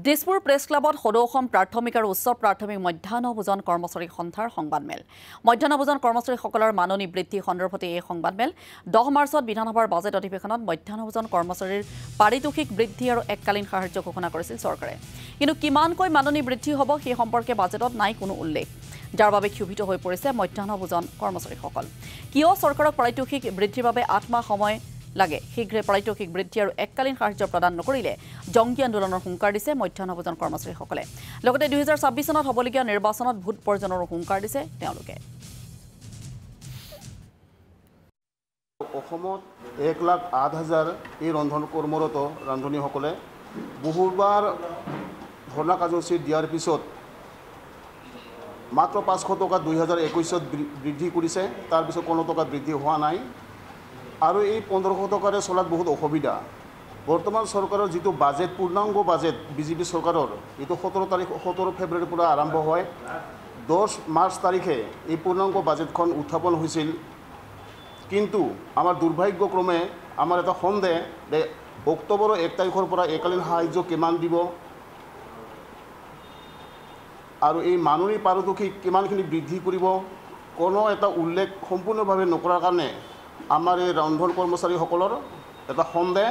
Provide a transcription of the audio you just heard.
Dispur press ক্লাবত সদৌ অসম প্ৰাথমিক আৰু উচ্চ প্ৰাথমিক মধ্যাহ্ন ভোজন কৰ্মচাৰী সন্থাৰ সংবাদমেল মধ্যাহ্ন ভোজন কৰ্মচাৰীসকলৰ মাননী বৃদ্ধি সন্দৰ্ভতে এই সংবাদমেল 10 মাৰ্চত বিধানসভাৰ বাজেট অধিৱেশনত মধ্যাহ্ন ভোজন কৰ্মচাৰীৰ পাৰিতোষিক বৃদ্ধি আৰু এককালীন সাহায্য ঘোষণা কৰিছিল চৰকাৰে কিন্তু কিমানকৈ মাননী বৃদ্ধি হ'ব সেই সম্পৰ্কে বাজেটত নাই কোনো উল্লেখ যাৰ বাবে ক্ষুভিত হৈ পৰিছে মধ্যাহ্ন ভোজন কৰ্মচাৰীসকল কিয় চৰকাৰক পাৰিতোষিক বৃদ্ধিৰ বাবে 8 মাহ সময় লাগে শীঘ্ৰে পাৰিতোষিক বৃদ্ধি আৰু এককালীন সাহায্য প্ৰদান নকৰিলে জংগী আন্দোলনৰ হুংকাৰ দিছে মধ্যাহ্ন ভোজন কৰ্মচাৰীসকলে লগতে 2026 চনত হ'বলগীয়া নিৰ্বাচনত ভোট বৰ্জনৰ হুংকাৰ দিছে তেওঁলোকে অসমত 1,08,000 এই ৰন্ধন কৰ্মৰত ৰান্ধনীসকলে বহুবাৰ ধৰ্ণা কাৰ্যসূচী দিয়াৰ পিছত মাত্ৰ 500 টকা 2021ত বৃদ্ধি কৰিছে তাৰ পিছত কোনো টকা বৃদ্ধি হোৱা নাই আৰু এই 1500 টকাৰে চলাত বহুত অসুবিধা বৰ্তমান চৰকাৰৰ যিটো বাজেট পূৰ্ণাংগ বাজেট বিজেপি চৰকাৰৰ এইটো 17 ফেব্ৰুৱাৰীৰ পৰা আৰম্ভ হয় 10 মাৰ্চ তাৰিখে এই পূৰ্ণাংগ বাজেটখন উত্থাপন হৈছিল কিন্তু আমাৰ দুৰ্ভাগ্যক্ৰমে আমাৰ এটা সন্দেহ যে অক্টোবৰৰ 1 তাৰিখৰ পৰা এককালীন সাহায্য কিমান দিব আৰু এই মাননী পাৰিতোষিক কিমানখিনি বৃদ্ধি কৰিব কোনো এটা উল্লেখ সম্পূৰ্ণভাৱে নকৰাৰ কাৰণে আমাৰ এই ৰন্ধন কৰ্মচাৰীসকলৰ এটা সন্দেহ